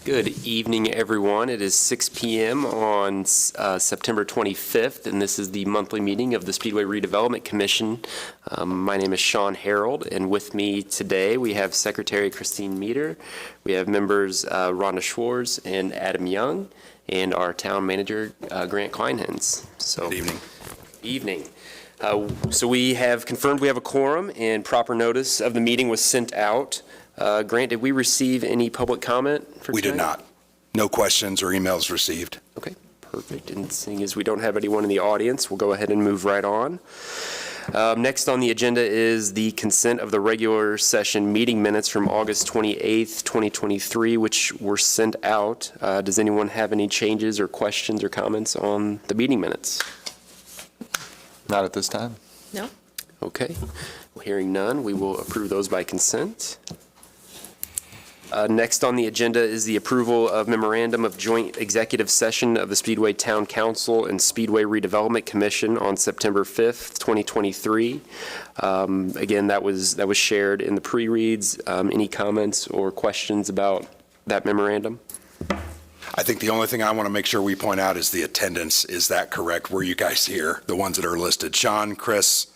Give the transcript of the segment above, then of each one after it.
Good evening, everyone. It is 6 p.m. on September 25th, and this is the monthly meeting of the Speedway Redevelopment Commission. My name is Sean Harold, and with me today we have Secretary Christine Meter, we have members Rhonda Schwartz and Adam Young, and our town manager, Grant Kleinhens. So, good evening. Evening. So we have confirmed we have a quorum, and proper notice of the meeting was sent out. Grant, did we receive any public comment for tonight? We did not. No questions or emails received. Okay, perfect. And seeing as we don't have anyone in the audience, we'll go ahead and move right on. Next on the agenda is the consent of the regular session meeting minutes from August 28th, 2023, which were sent out. Does anyone have any changes or questions or comments on the meeting minutes? Not at this time. No. Okay. Well, hearing none, we will approve those by consent. Next on the agenda is the approval of memorandum of joint executive session of the Speedway Town Council and Speedway Redevelopment Commission on September 5th, 2023. Again, that was shared in the pre-reads. Any comments or questions about that memorandum? I think the only thing I want to make sure we point out is the attendance. Is that correct? Were you guys here? The ones that are listed: Sean, Chris,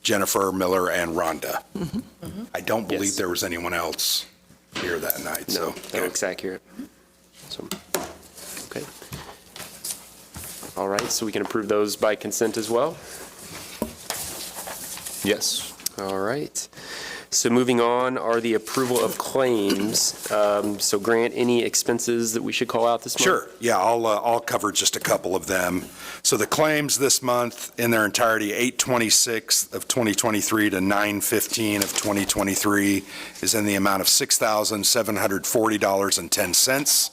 Jennifer, Miller, and Rhonda. Mm-hmm. Mm-hmm. I don't believe there was anyone else here that night. No, so that looks accurate. So, okay. All right, so we can approve those by consent as well? Yes. All right. So moving on are the approval of claims. So Grant, any expenses that we should call out this month? Sure. Yeah, I'll cover just a couple of them. So the claims this month in their entirety, 8/26 of 2023 to 9/15 of 2023, is in the amount of $6,740.10.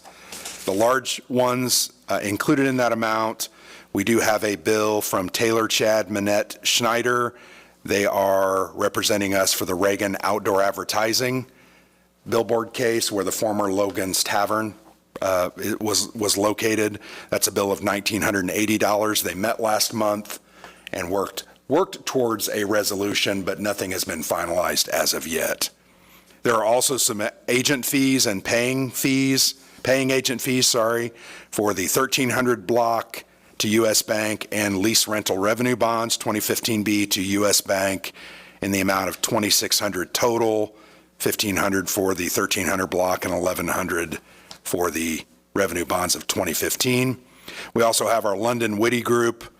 The large ones included in that amount, we do have a bill from Taylor, Chad, Manette, Schneider. They are representing us for the Reagan outdoor advertising billboard case where the former Logan's Tavern was located. That's a bill of $1,980. They met last month and worked towards a resolution, but nothing has been finalized as of yet. There are also some agent fees and paying agent fees, for the 1300 block to U.S. Bank and lease rental revenue bonds, 2015B to U.S. Bank, in the amount of $2,600 total, $1,500 for the 1300 block and $1,100 for the revenue bonds of 2015. We also have our London Whitty Group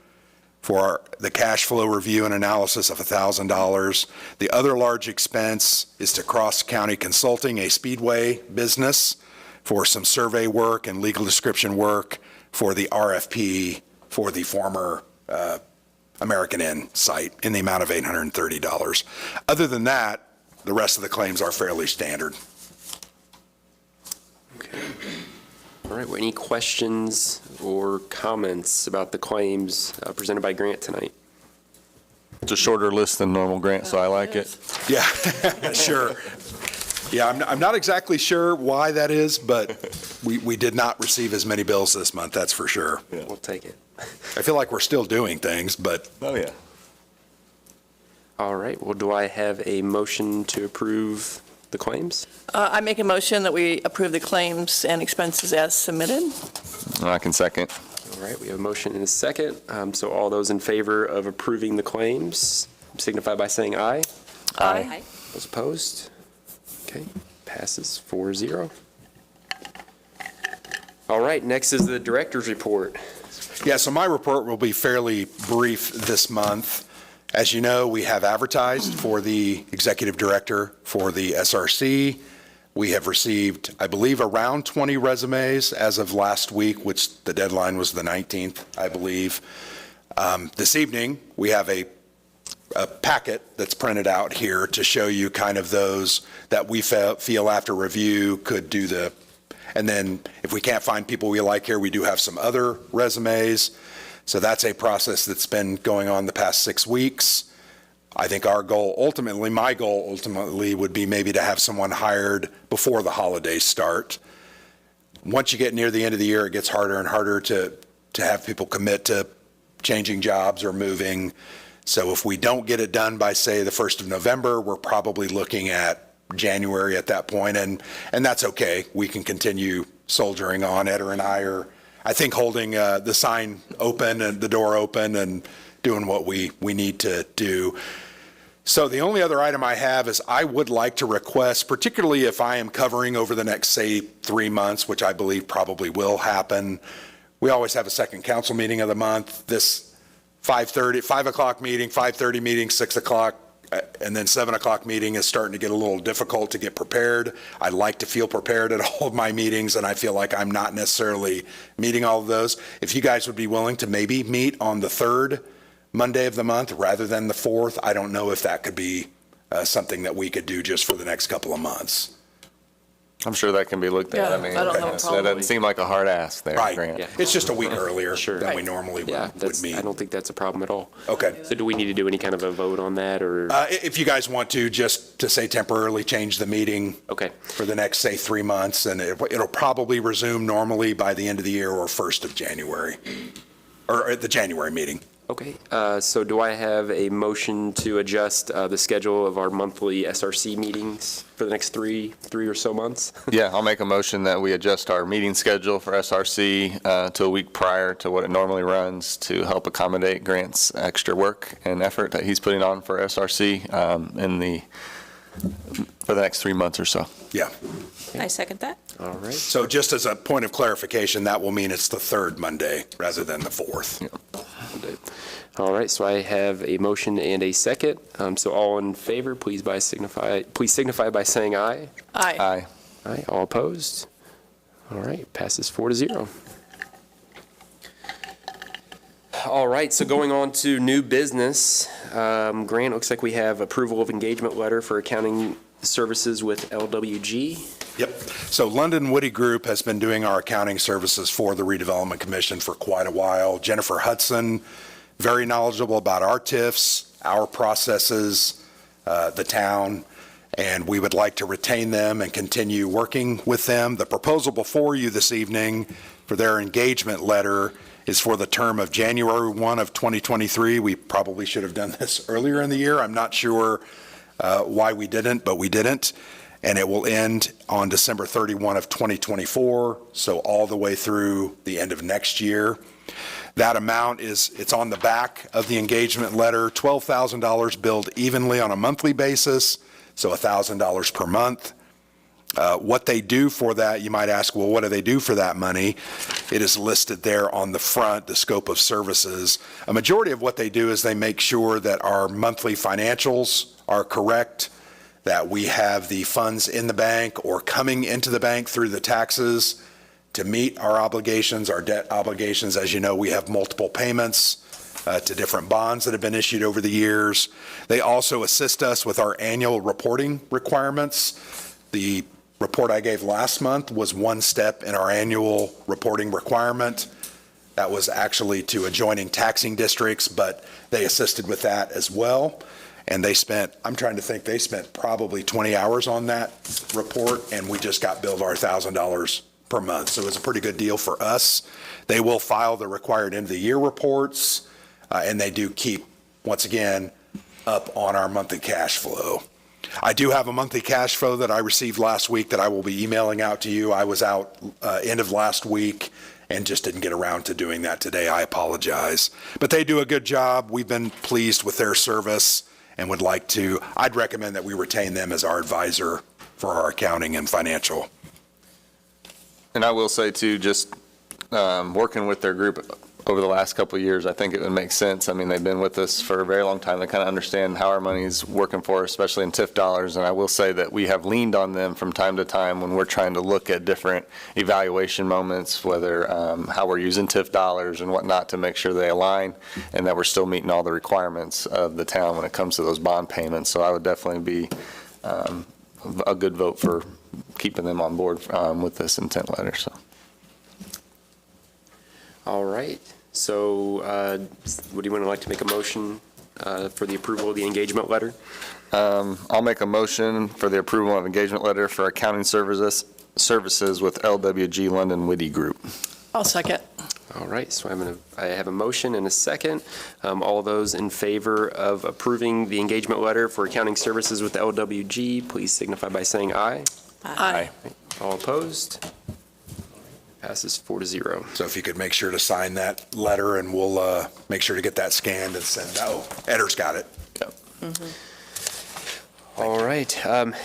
for the cash flow review and analysis of $1,000. The other large expense is to Cross County Consulting, a Speedway business, for some survey work and legal description work for the RFP for the former American Inn site in the amount of $830. Other than that, the rest of the claims are fairly standard. Okay. All right. Well, any questions or comments about the claims presented by Grant tonight? It's a shorter list than normal, Grant, so I like it. Yeah, sure. Yeah, I'm not exactly sure why that is, but we did not receive as many bills this month, that's for sure. Yeah. We'll take it. I feel like we're still doing things, but... Oh, yeah. All right. Well, do I have a motion to approve the claims? I make a motion that we approve the claims and expenses as submitted. I can second. All right. We have a motion and a second. So all those in favor of approving the claims signify by saying aye. Aye. Those opposed? Okay. Passes 4-0. All right. Next is the director's report. Yeah, so my report will be fairly brief this month. As you know, we have advertised for the executive director for the SRC. We have received, I believe, around 20 resumes as of last week, which the deadline was the 19th, I believe. This evening, we have a packet that's printed out here to show you kind of those that we feel after review could do the. And then if we can't find people we like here, we do have some other resumes. So that's a process that's been going on the past 6 weeks. I think my goal ultimately would be maybe to have someone hired before the holidays start. Once you get near the end of the year, it gets harder and harder to have people commit to changing jobs or moving. So if we don't get it done by, say, the 1st of November, we're probably looking at January at that point, and that's okay. We can continue soldiering on. Ed and I are, I think, holding the sign open and the door open and doing what we need to do. So the only other item I have is I would like to request, particularly if I am covering over the next, say, 3 months, which I believe probably will happen. We always have a second council meeting of the month. This 5 o'clock meeting, 5:30 meeting, 6 o'clock, and then 7 o'clock meeting is starting to get a little difficult to get prepared. I like to feel prepared at all of my meetings, and I feel like I'm not necessarily meeting all of those. If you guys would be willing to maybe meet on the 3rd Monday of the month rather than the 4th, I don't know if that could be something that we could do just for the next couple of months. I'm sure that can be looked at. Yeah, I mean, I don't have a that problem. doesn't seem like a hard ask there, Right. Grant. Yeah. It's just a week earlier Sure. than we Right. normally Yeah, would meet. I don't think that's a problem at all. Okay. So do we need to do any kind of a vote on that, or? If you guys want to, just to say temporarily change the meeting Okay. for the next, say, 3 months, and it'll probably resume normally by the end of the year or 1st of January, or at the January meeting. Okay, so do I have a motion to adjust the schedule of our monthly SRC meetings for the next three or so months? Yeah, I'll make a motion that we adjust our meeting schedule for SRC to a week prior to what it normally runs to help accommodate Grant's extra work and effort that he's putting on for SRC for the next 3 months or so. Yeah. I second that. All right. So just as a point of clarification, that will mean it's the 3rd Monday rather than the 4th. All right, so I have a motion and a second. So all in favor, please signify by saying aye. Aye. Aye. Aye, all opposed? All right, passes 4-0. All right, so going on to new business. Grant, looks like we have approval of engagement letter for accounting services with LWG. Yep. So London Woody Group has been doing our accounting services for the Redevelopment Commission for quite a while. Jennifer Hudson, very knowledgeable about our TIFs, our processes, the town, and we would like to retain them and continue working with them. The proposal before you this evening for their engagement letter is for the term of January 1 of 2023. We probably should have done this earlier in the year. I'm not sure why we didn't, but we didn't. And it will end on December 31 of 2024, so all the way through the end of next year. That amount it's on the back of the engagement letter, $12,000 billed evenly on a monthly basis, so $1,000 per month. What they do for that, you might ask, well, what do they do for that money? It is listed there on the front, the scope of services. A majority of what they do is they make sure that our monthly financials are correct, that we have the funds in the bank or coming into the bank through the taxes to meet our obligations, our debt obligations. As you know, we have multiple payments to different bonds that have been issued over the years. They also assist us with our annual reporting requirements. The report I gave last month was one step in our annual reporting requirement. That was actually to adjoining taxing districts, but they assisted with that as well. And they spent, I'm trying to think, they spent probably 20 hours on that report, and we just got billed our $1,000 per month. So it was a pretty good deal for us. They will file the required end-of-the-year reports, and they do keep, once again, up on our monthly cash flow. I do have a monthly cash flow that I received last week that I will be emailing out to you. I was out end of last week and just didn't get around to doing that today. I apologize. But they do a good job. We've been pleased with their service and would like to, I'd recommend that we retain them as our advisor for our accounting and financial. And I will say too, just working with their group over the last couple of years, I think it would make sense. I mean, they've been with us for a very long time. They kind of understand how our money's working for us, especially in TIF dollars. And I will say that we have leaned on them from time to time when we're trying to look at different evaluation moments, whether how we're using TIF dollars and whatnot to make sure they align and that we're still meeting all the requirements of the town when it comes to those bond payments. So I would definitely be a good vote for keeping them on board with this intent letter. So. All right, so would you like to make a motion for the approval of the engagement letter? I'll make a motion for the approval of engagement letter for accounting services with LWG London Woody Group. I'll second. All right, so I have a motion and a second. All those in favor of approving the engagement letter for accounting services with LWG, please signify by saying aye. Aye. All opposed? All Passes 4-0. So if you could make sure to sign that letter, and we'll make sure to get that scanned and send, Edder's got it. All right.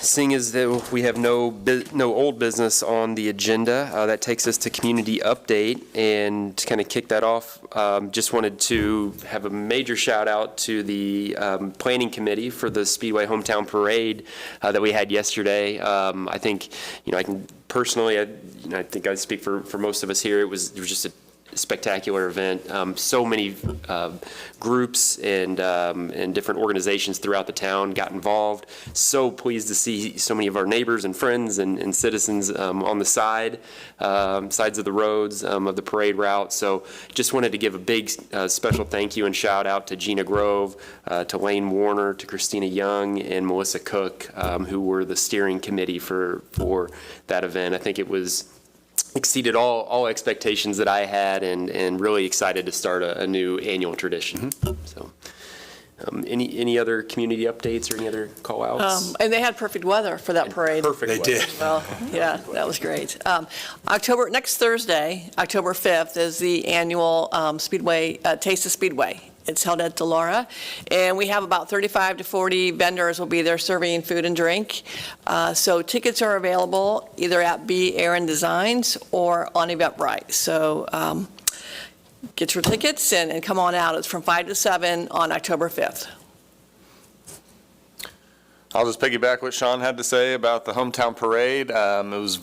Seeing as though we have no old business on the agenda, that takes us to community update. And to kind of kick that off, just wanted to have a major shout out to the planning committee for the Speedway Hometown Parade that we had yesterday. I think, I can personally, I think I speak for most of us here. It was just a spectacular event. So many groups and different organizations throughout the town got involved. So pleased to see so many of our neighbors and friends and citizens on the sides of the roads of the parade route. So just wanted to give a big special thank you and shout out to Gina Grove, to Lane Warner, to Christina Young, and Melissa Cook, who were the steering committee for that event. I think it was exceeded all expectations that I had, and really excited to start a new annual tradition. So, any other community updates or any other call outs? And they had perfect weather for that parade. Perfect They weather. did. Well, yeah, that was great. Next Thursday, October 5th, is the annual Speedway, Taste of Speedway. It's held at Delora, and we have about 35 to 40 vendors will be there serving food and drink. So tickets are available either at B. Aaron Designs or on Eventbrite. So get your tickets and come on out. It's from 5 to 7 on October 5th. I'll just piggyback what Sean had to say about the hometown parade. It was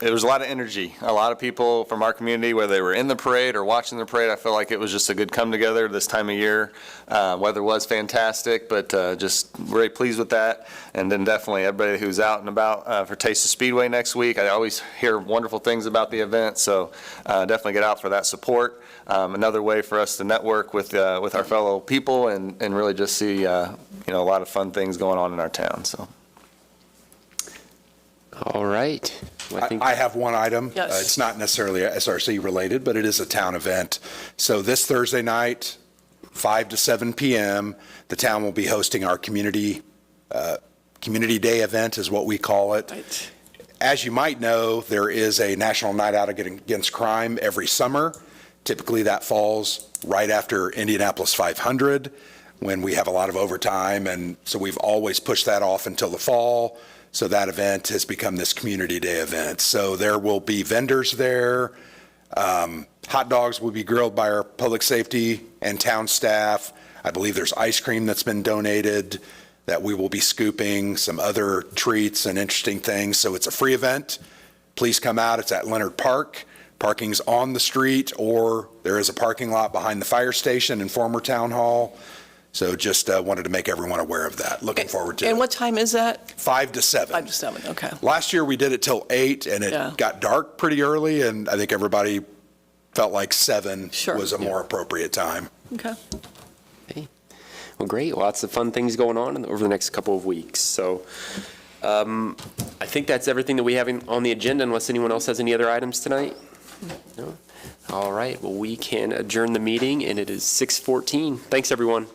it was a lot of energy. A lot of people from our community, whether they were in the parade or watching the parade, I feel like it was just a good come together this time of year. Weather was fantastic, but just very pleased with that. And then definitely everybody who's out and about for Taste of Speedway next week. I always hear wonderful things about the event, so definitely get out for that support. Another way for us to network with our fellow people and really just see a lot of fun things going on in our town. So. All right. Well, I have one item. Yes. It's not necessarily SRC related, but it is a town event. So this Thursday night, 5 to 7 p.m., the town will be hosting our Community Day event, is what we call it. Right. As you might know, there is a National Night Out Against Crime every summer. Typically, that falls right after Indianapolis 500, when we have a lot of overtime, and so we've always pushed that off until the fall. So that event has become this Community Day event. So there will be vendors there. Hot dogs will be grilled by our public safety and town staff. I believe there's ice cream that's been donated that we will be scooping, some other treats and interesting things. So it's a free event. Please come out. It's at Leonard Park. Parking's on the street, or there is a parking lot behind the fire station and former town hall. So just wanted to make everyone aware of that. Looking forward to it. And what time is that? 5 to 7. 5 to 7, okay. Last year, we did it till 8, and it Yeah. got dark pretty early, and I think everybody felt like 7 Sure. was a more appropriate time. Okay. Well, great. Lots of fun things going on over the next couple of weeks. So I think that's everything that we have on the agenda, unless anyone else has any other items tonight. No? All right. Well, we can adjourn the meeting, and it is 6:14. Thanks, everyone.